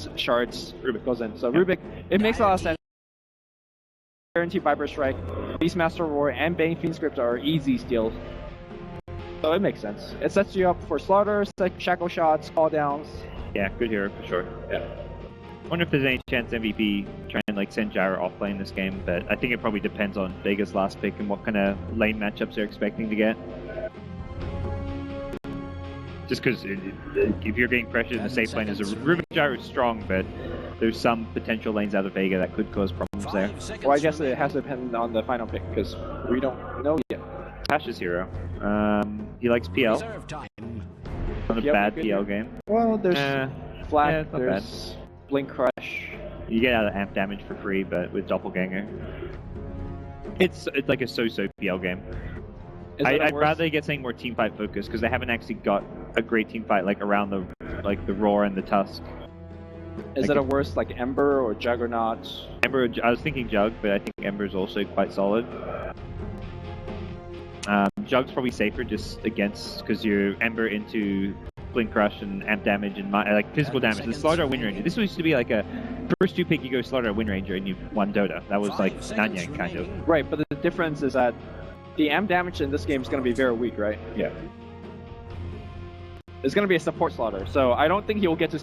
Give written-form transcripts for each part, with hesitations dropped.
those shards, Rubik goes in. So Rubik, it makes a lot of sense. Guaranteed Viper Strike, Beastmaster Roar, and Bane Fiend Script are easy steals. So it makes sense. It sets you up for slaughters, shackle shots, call downs. Yeah, good hero for sure. Yeah. I wonder if there's any chance MVP try and like send Gyro off lane this game, but I think it probably depends on Vega's last pick and what kind of lane matchups they're expecting to get. Just because if you're getting pressured in the safe lane, as a Rubik Gyro is strong, but there's some potential lanes out of Vega that could cause problems there. Well, I guess it has to depend on the final pick because we don't know yet. Tash's hero. He likes PL. Not a bad PL game. Well, there's Flat, yeah, there's Blink Crush. You get out of amp damage for free, but with Doppelganger, it's like a so-so PL game. I'd rather get something more teamfight focused because they haven't actually got a great teamfight like around the Roar and the Tusk. Is it a worse like Ember or Juggernaut? Ember, I was thinking Jug, but I think Ember is also quite solid. Jug's probably safer just against because you're Ember into Blink Crush and amp damage and like physical damage. The Slaughter Wind Ranger. This used to be like a first 2 pick you go Slaughter Wind Ranger and you won Dota. That was like Nanyang kind of. Right, but the difference is that the amp damage in this game is going to be very weak, right? Yeah. It's going to be a support Slaughter, so I don't think he will get to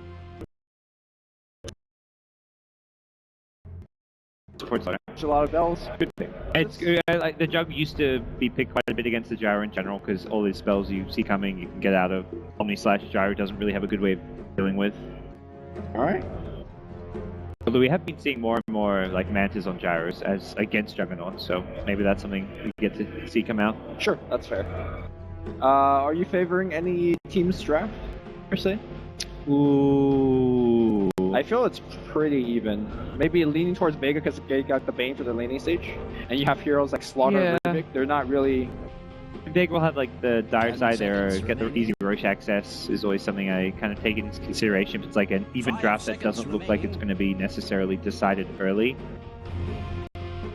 support Slaughter. a lot of bells. Good pick. It's like the Jug used to be picked quite a bit against the Gyro in general because all these spells you see coming you can get out of. Omni slash Gyro doesn't really have a good way of dealing with. Alright. Although we have been seeing more and more like Mantis on Gyros as against Juggernaut, so maybe that's something we get to see come out. Sure, that's fair. Are you favoring any team's draft, per se? Ooh. I feel it's pretty even. Maybe leaning towards Vega because they got the Bane for the laning stage. And you have heroes like Slaughter and Rubik. They're not really... Vega will have like the dire side there, get the easy Roche access is always something I kind of take into consideration. If it's like an even draft that doesn't look like it's going to be necessarily decided early.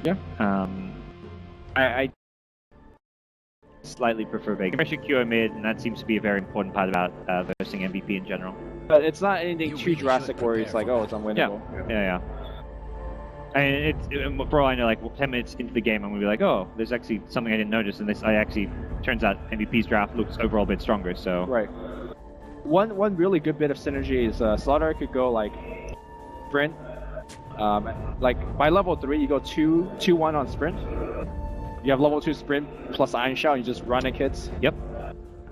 Yeah. I slightly prefer Vega. Especially QO mid, and that seems to be a very important part about versing MVP in general. But it's not anything too drastic where it's like, oh, it's unwinnable. Yeah. And it's for all I know, like 10 minutes into the game, I'm gonna be like, oh, there's actually something I didn't notice, and this turns out MVP's draft looks overall a bit stronger. So right. One really good bit of synergy is Slaughter could go like sprint. Like by level 3, you go 2-1 on sprint. You have level 2 sprint plus Iron Shell, and you just run it hits. Yep.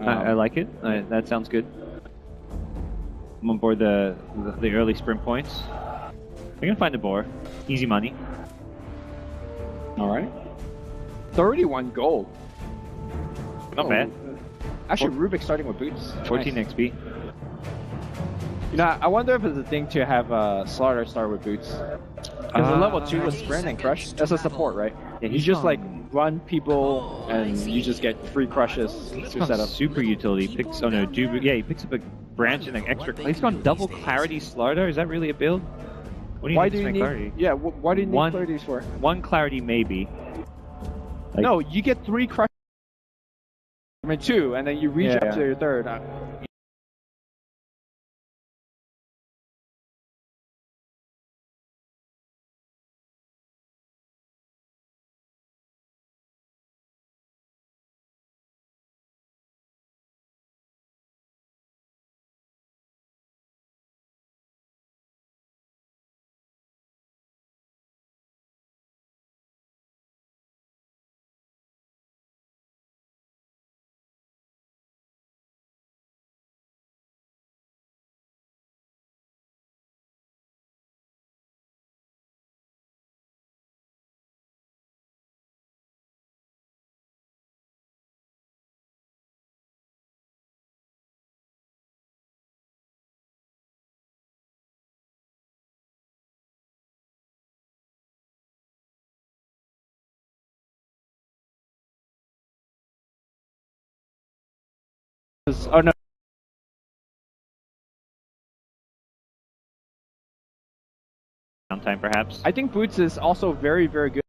I like it. That sounds good. I'm on board the early sprint points. I'm gonna find the boar. Easy money. Alright. 31 gold. Not bad. Actually, Rubik starting with boots. 14 nice. XP. You know, I wonder if it's a thing to have Slaughter start with boots. Because the level 2 with sprint and crush, that's a support, right? Yeah, you just like run people and you just get free crushes to set up. Super utility. He picks he picks up a branch and an extra. He's gone double clarity Slaughter. Is that really a build? What do you need to make clarity? Yeah, why do you need clarities for? 1 clarity maybe. Like, no, you get 3 crush. I mean 2, and then you reach up to your 3rd. Oh no. Downtime perhaps. I think boots is also very, very good.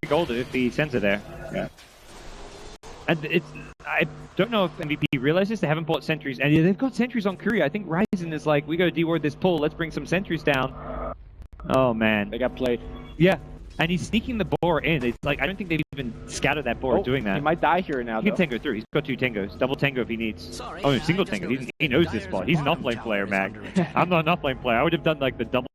gold if he sends it there. Yeah. And I don't know if MVP realizes they haven't bought sentries, and they've got sentries on Korea. I think Ryzen is like, we gotta deward this pull, let's bring some sentries down. Oh man. They got played. Yeah. And he's sneaking the boar in. It's like, I don't think they've even scattered that boar doing that. He might die here now, He can tango through. He's got 2 tangos. Double tango if he needs. Oh, single tango. He knows this spot. He's an offlane player, Mac. I'm not an offlane player. I would have done like the double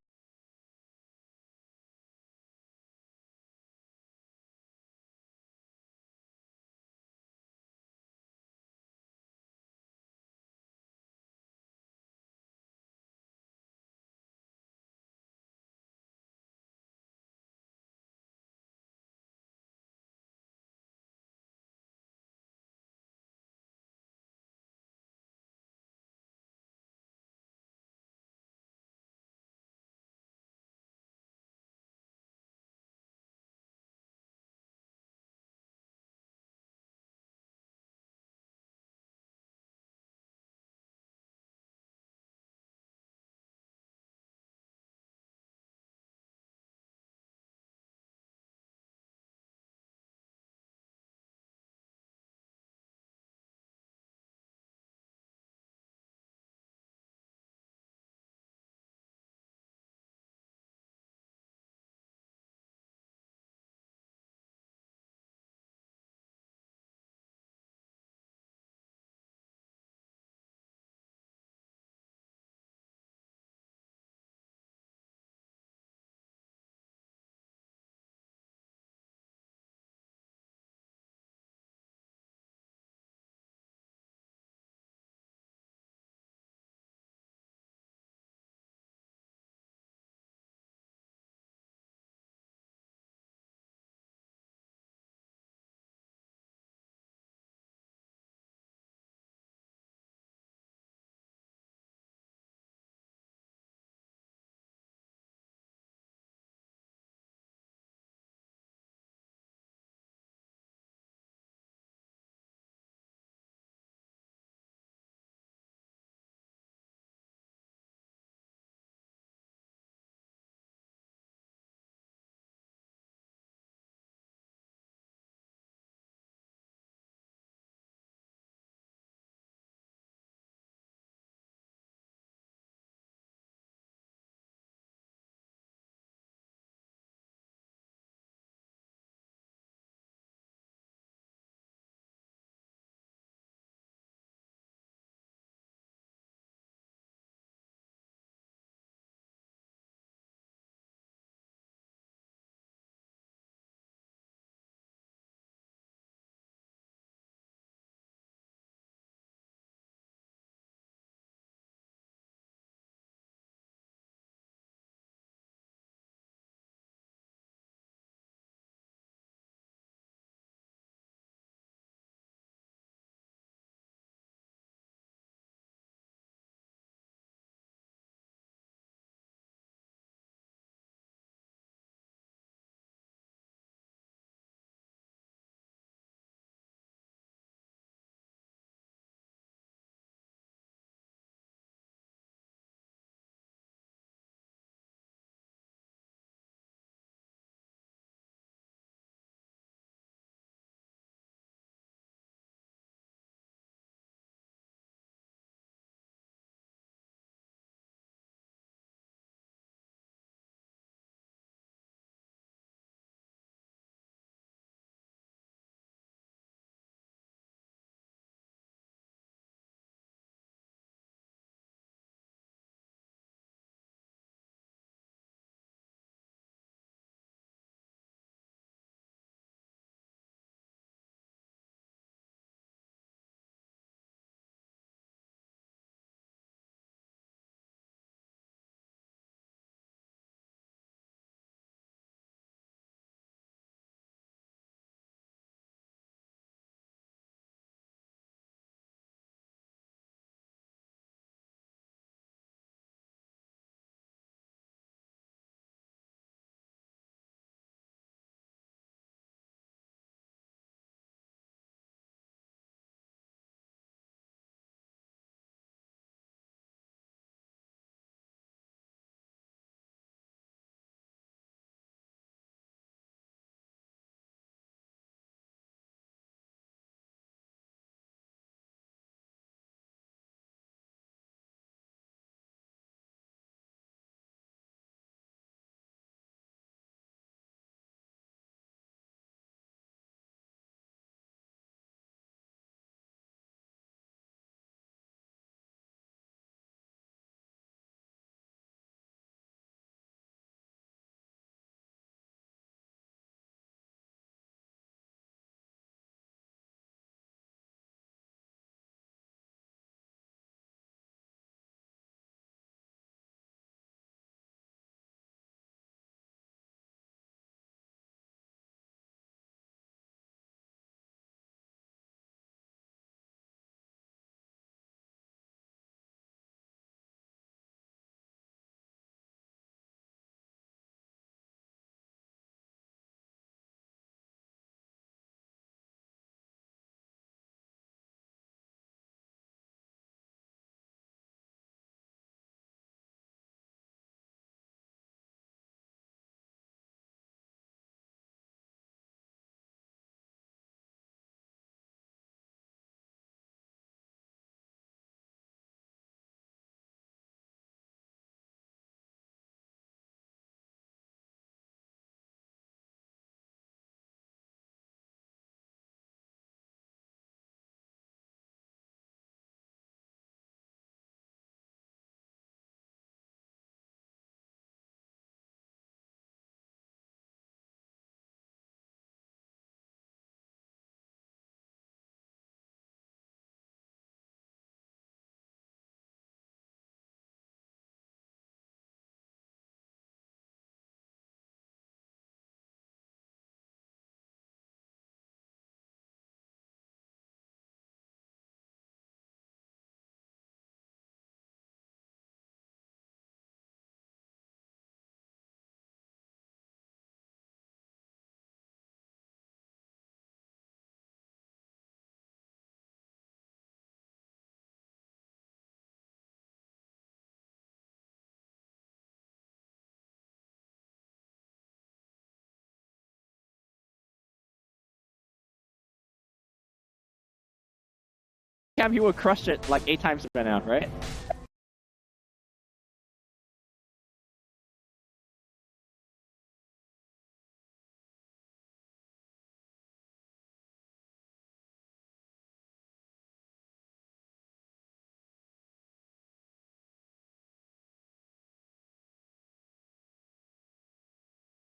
cam, he would crush it like 8 times by now, right?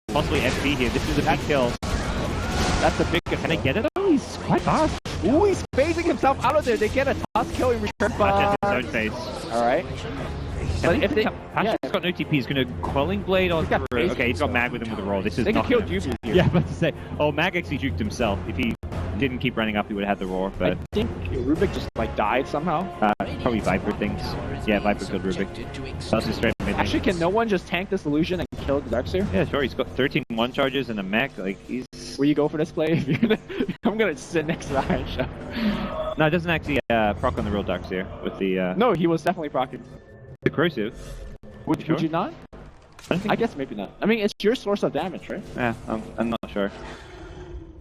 Possibly FB here. This is a big kill. That's a big kill. Can I get it? Oh, he's quite fast. Ooh, he's phasing himself out of there. They get a toss kill in return. Just his own face. Alright. But if they... Patrick's got no TP, he's going to Quelling Blade on... Okay, he's got Mag with him with a roll. This is not... They can kill Jubu here. Yeah, but to say... Oh, Mag actually juked himself. If he didn't keep running up, he would have had the roar, but... I think Rubik just, like, died somehow. Probably Viper things. Yeah, Viper killed Rubik. That's just straight mid. Actually, can no one just tank this illusion and kill the Darkseer? Yeah, sure. He's got 13 one charges and a mech. Like, he's... Will you go for this play? I'm gonna sit next to the Iron Show. No, it doesn't actually proc on the real Darkseer with the... No, he was definitely procking. The corrosive. Would you not? I guess maybe not. I mean, it's your source of damage, right? Yeah, I'm not sure.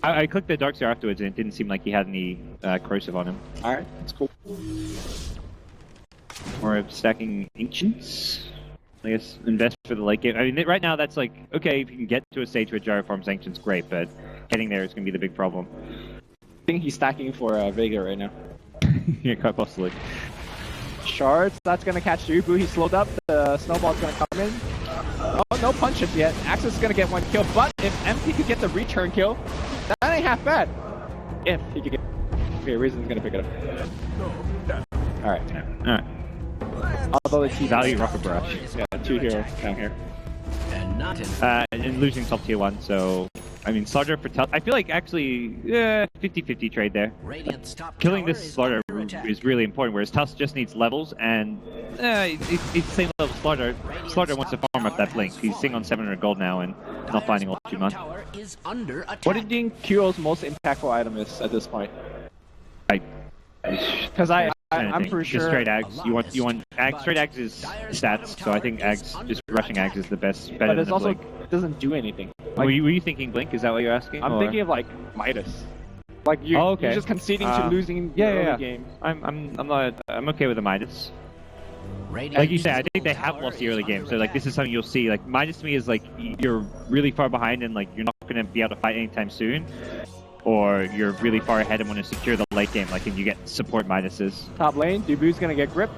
I clicked the Darkseer afterwards and it didn't seem like he had any corrosive on him. Alright, that's cool. Or stacking Ancients. I guess invest for the late game. I mean, right now that's like, okay, if you can get to a stage where Gyro farms Ancients, great, but getting there is going to be the big problem. I think he's stacking for Vega right now. Yeah, quite possibly. Shards, that's going to catch Jubu. He slowed up. The snowball's going to come in. Oh, no punches yet. Axis is going to get 1 kill, but if MP could get the return kill, that ain't half bad. If he could get... Okay, Reason's going to pick it up. Alright. Alright. Although the value Rocket Barrage. Yeah, 2 heroes down here. And losing top tier 1, so... I mean, Slaughter for Tusk... I feel like actually, 50-50 trade there. Killing this Slaughter is really important, whereas Tusk just needs levels, and... it's the same level as Slaughter. Slaughter wants to farm up that blink. He's sitting on 700 gold now and not finding all too much. What do you think Kyo's most impactful item is at this point? Because I'm pretty sure... Just straight Ags. You want Ags. Straight Ags is stats, so I think Ags, just rushing Ags is the best. Better but it's than also Blink. Doesn't do anything. Like, were you thinking Blink? Is that what you're asking? I'm thinking of like Midas. Like you're just conceding to losing the early game. I'm okay with the Midas. Like you said, I think they have lost the early game, so like this is something you'll see. Like Midas to me is like you're really far behind and like you're not going to be able to fight anytime soon. Or you're really far ahead and want to secure the late game, like, and you get support Midases. Top lane, Dubu's gonna get grip.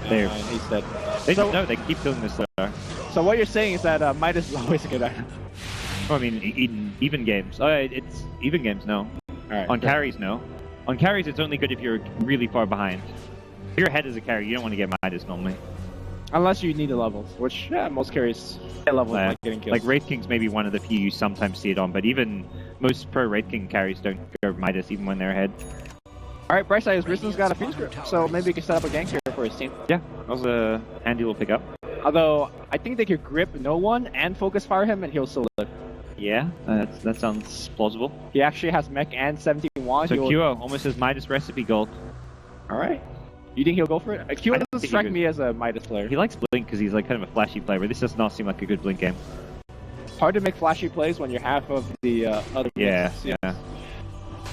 There. He's dead. They keep killing this star. So what you're saying is that Midas is always a good item. Well, I mean, even games. It's even games, no. Alright. On carries, no. On carries, it's only good if you're really far behind. If you're ahead as a carry, you don't want to get Midas normally. Unless you need the levels, which, most carries get levels like getting killed. Like Wraith King's maybe one of the few you sometimes see it on, but even most pro Wraith King carries don't go Midas even when they're ahead. Alright, bright side is Risten's got a Fuse Grip, so maybe he can set up a gank here for his team. Yeah, that was a handy little pickup. Although, I think they could grip no one and focus fire him and he'll still live. Yeah, that sounds plausible. He actually has mech and 17 wand. So QO almost has Midas recipe gold. Alright. You think he'll go for it? QO doesn't strike me as a Midas player. He likes Blink because he's like kind of a flashy player, but this does not seem like a good Blink game. Hard to make flashy plays when you're half of the other players. Yeah.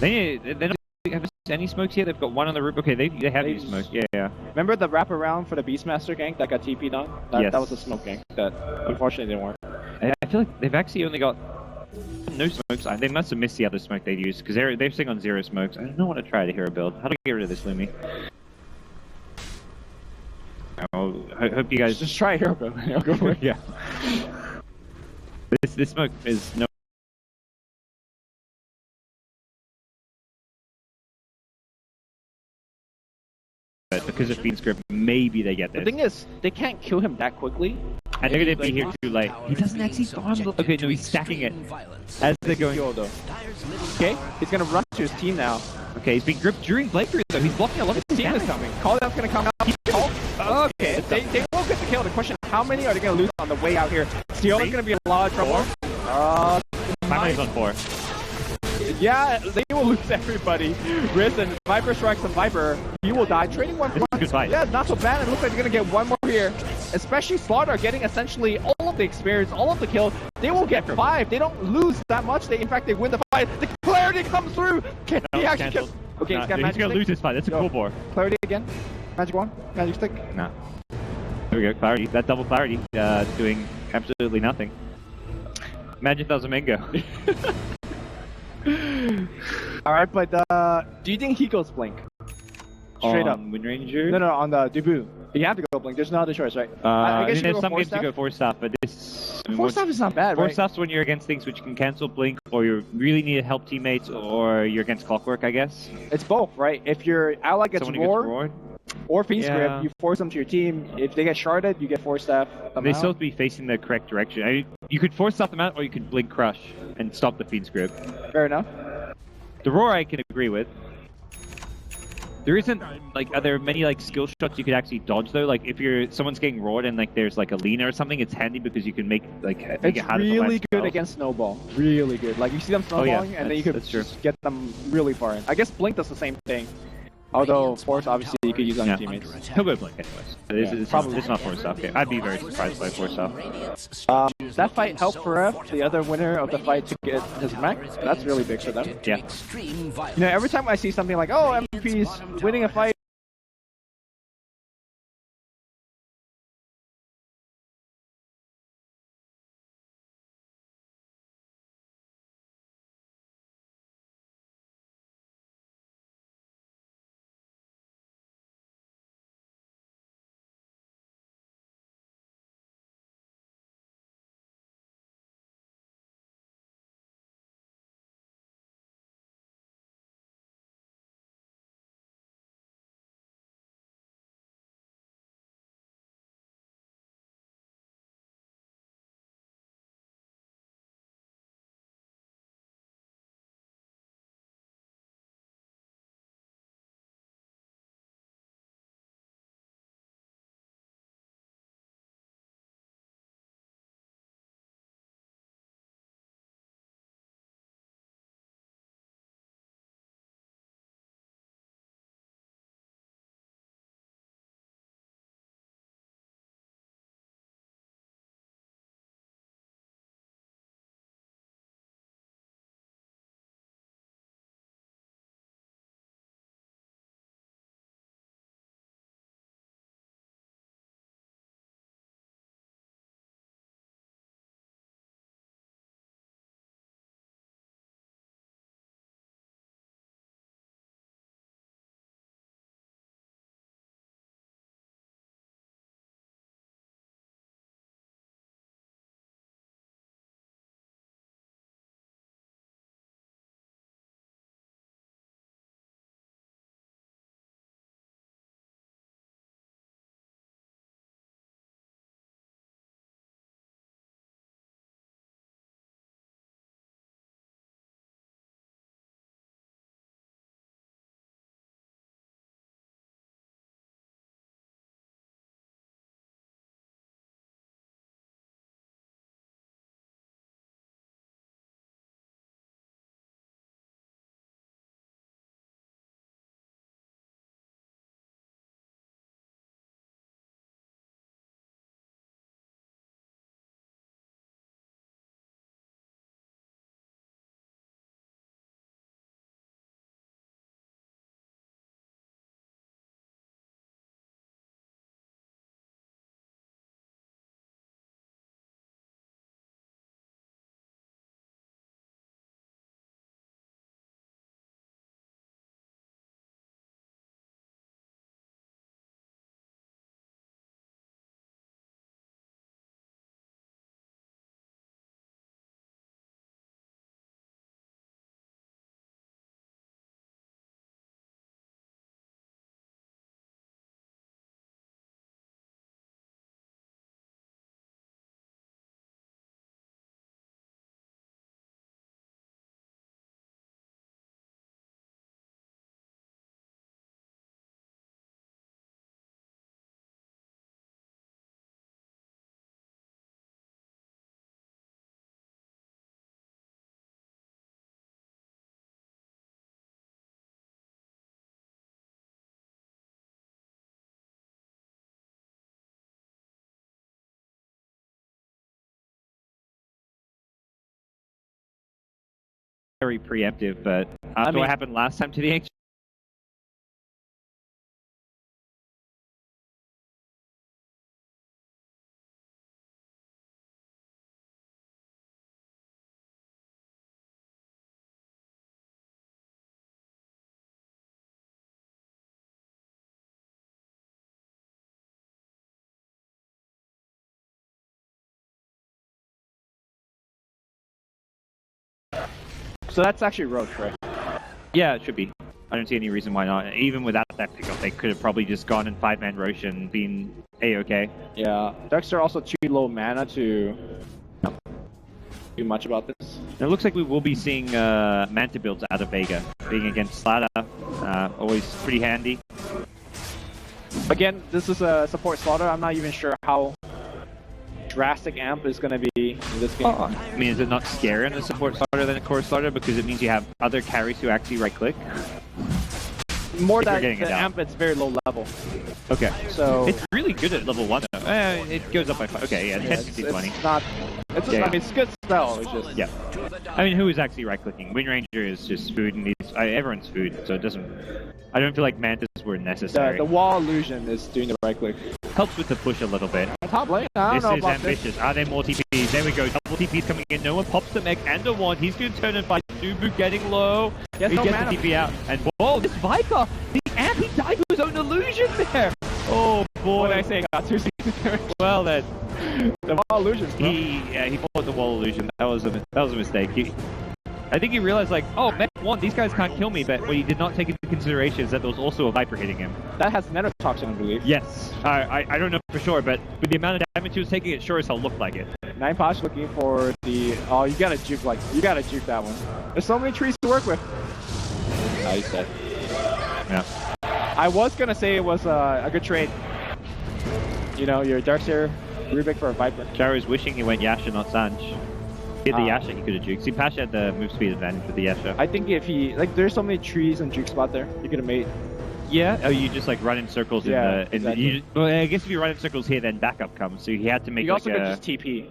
They don't have any smokes here. They've got one on the roof. Okay, they have used smokes. Yeah. Remember the wraparound for the Beastmaster gank that got TP'd on? That was a smoke gank that unfortunately didn't work. I feel like they've actually only got no smokes. They must have missed the other smoke they've used because they're sitting on 0 smokes. I don't know what to try to hero build. How do I get rid of this Lumi? I hope you guys just try hero build. I'll go for it. Yeah. This smoke is no. But because of Fiend's Grip, maybe they get this. The thing is, they can't kill him that quickly. And they're gonna be here too late. He doesn't actually farm the... Okay, no, he's stacking it as they're going. Okay, he's gonna run to his team now. Okay, he's being gripped during breakthrough, though. He's blocking a lot of his team is coming. Call out's gonna come out. Okay, they will get the kill. The question is, how many are they gonna lose on the way out here? Steel is gonna be in a lot of trouble. Finally on 4. Yeah, they will lose everybody. Riz and Viper strikes and Viper. He will die. Trading 1 for 1. Good fight. Yeah, not so bad. It looks like they're gonna get 1 more here. Especially Slaughter getting essentially all of the experience, all of the kills. They will get 5. They don't lose that much. In fact, they win the fight. The Clarity comes through! Can No, he actually cancelled. Okay, he's got he's magic gonna stick. lose his fight. That's a cool boar. Clarity again. Magic wand. Magic stick. No. There we go. Clarity. That double clarity doing absolutely nothing. Imagine if that was a mango. Alright, but do you think he goes blink? Straight up. Wind Ranger? No, on the debut. You have to go blink. There's no other choice, right? I guess mean, you there's go some force games you staff. go force staff, but this... I mean, Force staff is not bad, force right? staff's when you're against things which can cancel blink, or you really need to help teammates, or you're against clockwork, I guess. It's both, right? If your ally gets Someone who gets roar roared. or fiend Yeah. script, you force them to your team. If they get sharded, you get force staff. They still have to be facing the correct direction. I mean, you could force staff them out, or you could blink crush and stop the feed script. Fair enough. The roar I can agree with. There isn't, like, are there many, like, skill shots you could actually dodge, though? Like, if someone's getting roared and, like, there's, like, a Lena or something, it's handy because you can make, like, make It's it harder to really land good spells. against snowball. Really good. Like you see them snowballing, and then you could that's true. just get them really far in. I guess blink does the same thing. Although force, obviously, you could use on your teammates. He'll go blink anyways. It's probably. not force staff. Okay. I'd be very surprised by force staff. That fight helped Faref, the other winner of the fight, to get his mech. That's really big for them. Yeah. Extreme violence. You know, every time I see something like, oh, MVP's winning a fight, very preemptive, but after what happened last time to the Ancient. So that's actually Roche, right? Yeah, it should be. I don't see any reason why not. Even without that pickup, they could have probably just gone in 5-man Roche and been A-okay. Yeah, Darkster also too low mana to do much about this. It looks like we will be seeing Manta builds out of Vega. Being against Slada, always pretty handy. Again, this is a support slaughter. I'm not even sure how drastic amp is going to be in this game. I mean, is it not scarier in a support slaughter than a core slaughter because it means you have other carries who actually right-click? More that the amp is very low level. Okay. So it's really good at level 1 though. It goes up by 5. Okay, yeah, 10, 15, 20. It's not... It's I mean, it's good spell. It's just... Yeah. I mean, who is actually right-clicking? Wind Ranger is just food, and everyone's food, so it doesn't... I don't feel like Mantis were necessary. The wall illusion is doing the right-click. Helps with the push a little bit. Top lane? I don't know about ambitious. This. Are there more TPs? There we go. Double TPs coming in. No one pops the mech and the wand. He's going to turn and fight. Dubu getting low. He gets the TP out. And whoa, this Viper! The amp, he died to his own illusion there! Oh boy. What did I say? Got 2 seconds there. Well then. The wall illusion. He fought the wall illusion. That was a mistake. I think he realized, like, oh, mech 1, these guys can't kill me, but what he did not take into consideration is that there was also a Viper hitting him. That has Nanotoxin, I believe. Yes. I don't know for sure, but with the amount of damage he was taking, it sure as hell looked like it. 9Posh looking for the... Oh, you gotta juke, you gotta juke that one. There's so many trees to work with. Nice set. Yeah. I was gonna say it was a good trade. You know, your Darkseer, Rubik for a Viper. Charo is wishing he went Yasha, not Sanj. He had the Yasha, he could have juked. See, Pasha had the move speed advantage with the Yasha. I think if he... Like, there's so many trees and juke spot there. You could have made... Yeah? Oh, you just, like, run in circles exactly. well, I guess if you run in circles here, then backup comes. So he had to make, you also could just TP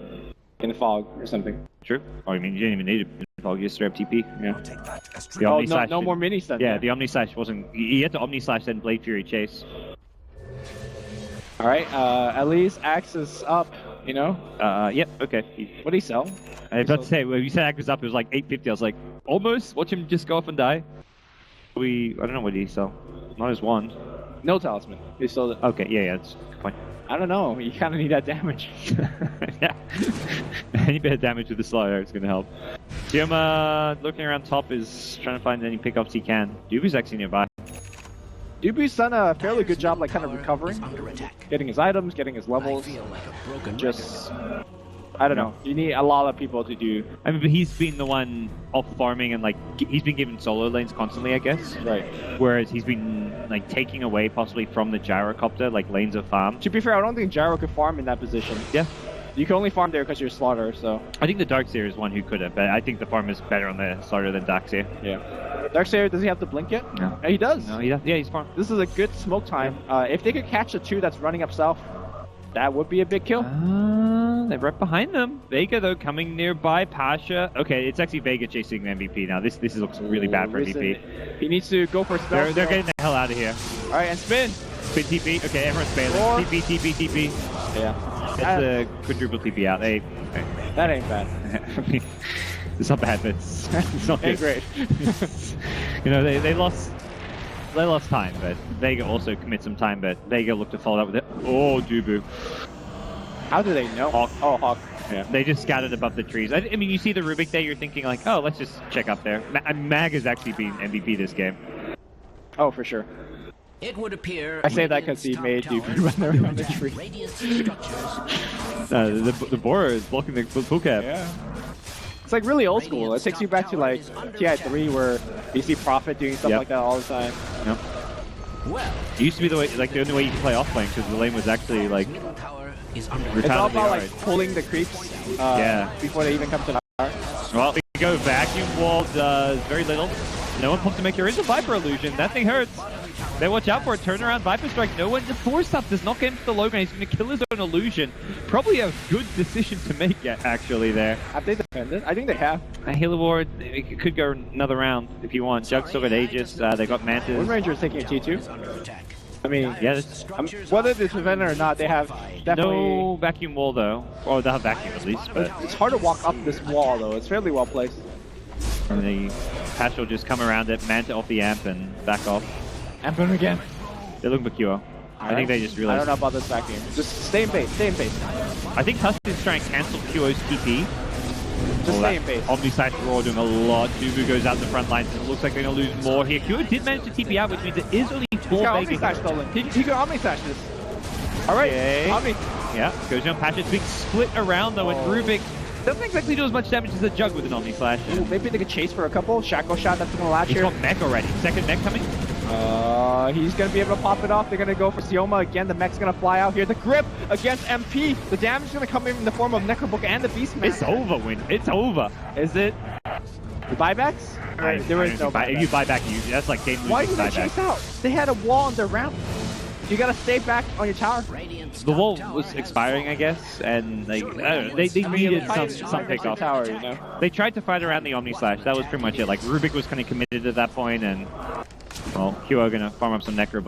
in the fog or something. True. Oh, I mean, you didn't even need it in the fog. You just straight up TP. Yeah. The Omni Slash no more mini stun. Yeah, the Omni Slash wasn't... He had to Omni Slash, then Blade Fury chase. Alright, at least Axe is up, you know? Yep, okay. What did he sell? I was about to say, when you said Axe was up, it was like 850. I was like, almost? Watch him just go off and die. I don't know what did he sell. Not his wand. No talisman. He sold it. Okay, yeah, that's a good point. I don't know. You kind of need that damage. Yeah. Any bit of damage with the slaughter is going to help. Tioma, looking around top, is trying to find any pickups he can. Dubu's actually nearby. Dubu's done a fairly good job, like, kind of recovering. Getting his items, getting his levels. Just... I don't know. You need a lot of people to do... I mean, but he's been the one off farming and, like, he's been given solo lanes constantly, I guess. Right. Whereas he's been, like, taking away possibly from the gyrocopter, like, lanes of farm. To be fair, I don't think Gyro could farm in that position. Yeah. You can only farm there because you're Slaughter, so... I think the Darkseer is one who could have, but I think the farm is better on the Slaughter than Darkseer. Yeah. Darkseer, does he have to blink yet? No. Yeah, he does. No, he does. Yeah, he's farm. This is a good smoke time. If they could catch the 2 that's running up south, that would be a big kill. They're right behind them. Vega, though, coming nearby. Pasha. Okay, it's actually Vega chasing the MVP now. This looks really bad for MVP. He needs to go for spell. They're getting the hell out of here. All right, and spin. Spin TP. Okay, everyone's bailing. TP. Yeah. That's a quadruple TP out. That ain't bad. I mean, it's not bad, but it's not ain't great. You know, they lost time, but Vega also commit some time, but Vega looked to follow up with it. Oh, Dubu. How do they know? Hawk. Oh, Hawk. Yeah. They just scattered above the trees. I mean, you see the Rubik there, you're thinking like, oh, let's just check up there. Mag has actually been MVP this game. Oh, for sure. It would appear I say that because he made Dubu run around the tree. The borer is blocking the full cap. Yeah. It's like really old school. It takes you back to like TI3 where you see Prophet doing stuff like that all the time. Yep. It used to be the way, like the only way you could play off lane because the lane was actually like it's all about like pulling the creeps before they even come to the tower. Well, we go. Vacuum wall does very little. No one pumps to make your into Viper illusion. That thing hurts. They watch out for it. Turnaround Viper strike. No one. The force up does not get him to the low ground. He's going to kill his own illusion. Probably a good decision to make actually there. Have they defended? I think they have. A Halo Ward, it could go another round if you want. Jug's still got Aegis. They got Mantis. Wind Ranger is taking a T2. I mean, yeah, whether they defend it or not, they have definitely... No vacuum wall though. Or they'll have vacuum at least, but... It's hard to walk up this wall though. It's fairly well placed. And the Patch will just come around it, Manta off the amp and back off. Amp him again. They're looking for QO. I think they just realized... I don't know about this vacuum. Just stay in base, stay in base. I think Tuscan's trying to cancel QO's TP. Just stay in base. Omni-Slash Roar doing a lot. Dubu goes out the front lines and it looks like they're going to lose more here. QO did manage to TP out, which means it is only 4 Vega. Omni-Slash stolen. He can Omni-Slash this. Alright, okay. Omni. Yeah, goes down Patch. It's being split around though, and Rubik doesn't exactly do as much damage as a Jug with an Omni-Slash. Ooh, maybe they could chase for a couple. Shackle shot, that's going to latch here. He's got mech already. Second mech coming. He's going to be able to pop it off. They're going to go for Sioma again. The mech's going to fly out here. The grip against MP. The damage is going to come in the form of Necrobook and the Beast Mech. It's over, Win. It's over. Is it? The buybacks? There is no buyback. If you buy back, that's like game losing. Why did they chase out? They had a wall on their ramp. You gotta stay back on your tower. The wall was expiring, I guess, and they needed some pickoff. Tower, you know? They tried to fight around the Omni-Slash. That was pretty much it. Like, Rubik was kind of committed at that point, and, well, QO gonna farm up some Necro.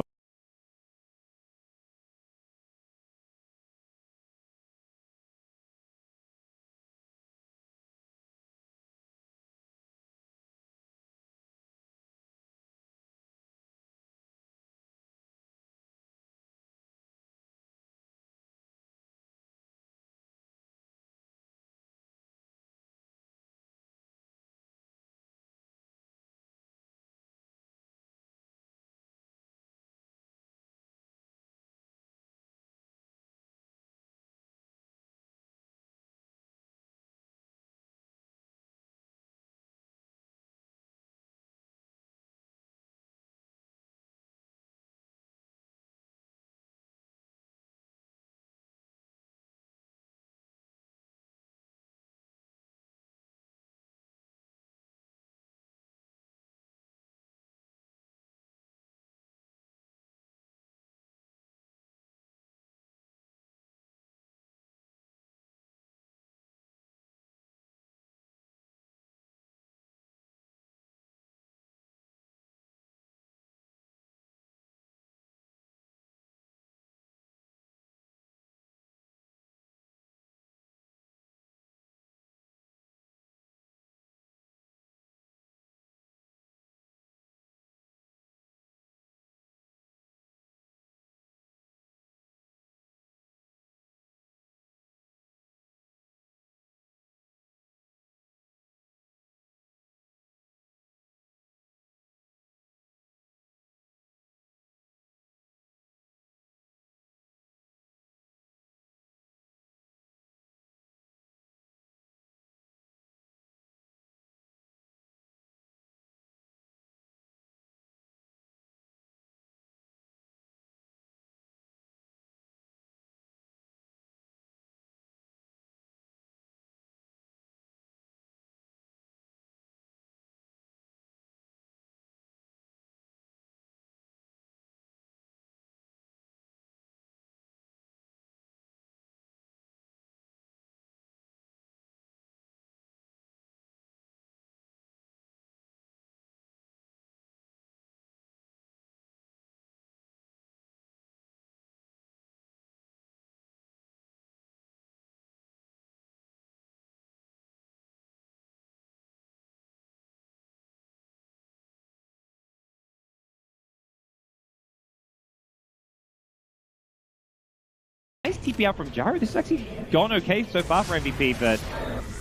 Nice TP out from Jaro. This has actually gone okay so far for MVP, but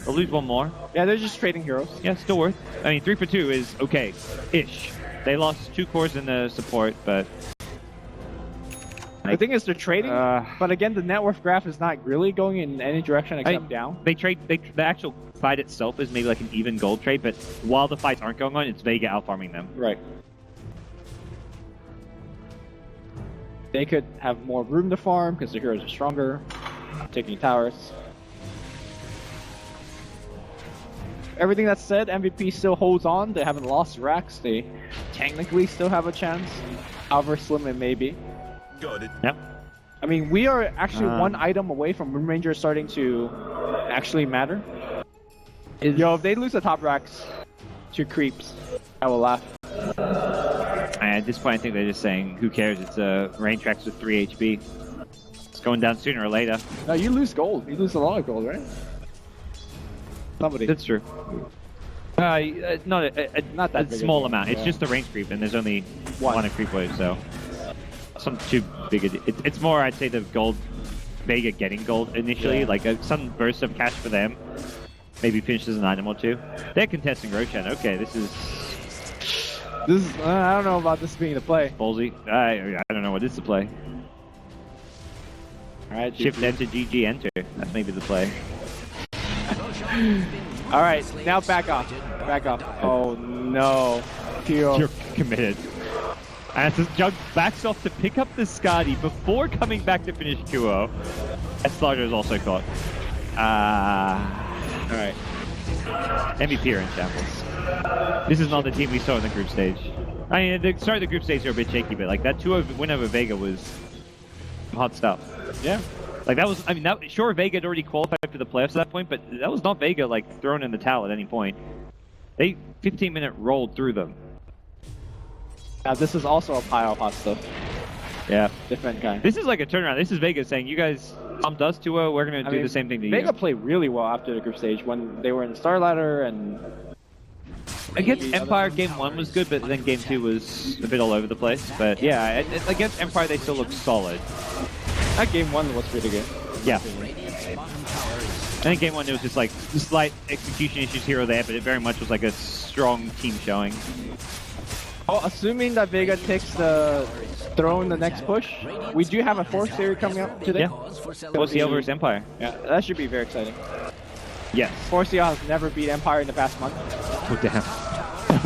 they'll lose one more. Yeah, they're just trading heroes. Yeah, still worth. I mean, 3 for 2 is okay-ish. They lost 2 cores in the support, but... The thing is, they're trading, but again, the net worth graph is not really going in any direction except down. The actual fight itself is maybe like an even gold trade, but while the fights aren't going on, it's Vega out-farming them. Right. They could have more room to farm because the heroes are stronger, taking towers. everything that's said, MVP still holds on. They haven't lost racks. They technically still have a chance, however slim it may be. Got it. Yep. I mean, we are actually one item away from Moon Ranger starting to actually matter. Yo, if they lose the top racks to creeps, I will laugh. At this point, I think they're just saying, who cares? It's rain tracks with 3 HP. It's going down sooner or later. No, you lose gold. You lose a lot of gold, right? Somebody. That's true. Not Not that a big small a deal. amount. It's Yeah. just the range creep, and there's only one a creep wave, so some too big. It's more, I'd say, the gold, Vega getting gold initially, Yeah. like some burst of cash for them. Maybe finishes an item or two. They're contesting Roshan. Okay, this is I don't know about this being the play. ballsy. I don't know what is the play. All right, Shift enter, GG enter. That's maybe the play. All right, now back off. Back off. Oh no, Kyo. You're committed. And as Jug backs off to pick up the Skadi before coming back to finish Kuo. That Slaughter is also caught. All right. MVP are in shambles. This is not the team we saw in the group stage. I mean, the start of the group stage are a bit shaky, but like that 2-0 win over Vega was hot stuff. Yeah. Like that was, I mean, sure Vega had already qualified for the playoffs at that point, but that was not Vega like thrown in the towel at any point. They 15-minute rolled through them. Now this is also a pile of hot stuff. Yeah. Different kind. This is like a turnaround. This is Vega saying, you guys pumped us 2-0, we're going to do the same thing to Vega you. played really well after the group stage when they were in the Star Ladder and... Against Empire, Game 1 was good, but then Game 2 was a bit all over the place. But yeah, against Empire, they still looked solid. That Game 1 was pretty good. Yeah. I think Game 1, it was just like slight execution issues here or there, but it very much was like a strong team showing. Oh, assuming that Vega takes the throne the next push, we do have a 4th series coming up today. Yeah. OCL versus Empire. Yeah, that should be very exciting. Yes. 4CL has never beat Empire in the past month. Oh, damn.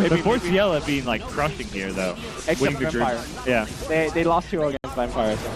The 4CL have been like crushing here, though. Except Winning for the group. Empire. Yeah. They lost 2 against Empire. So.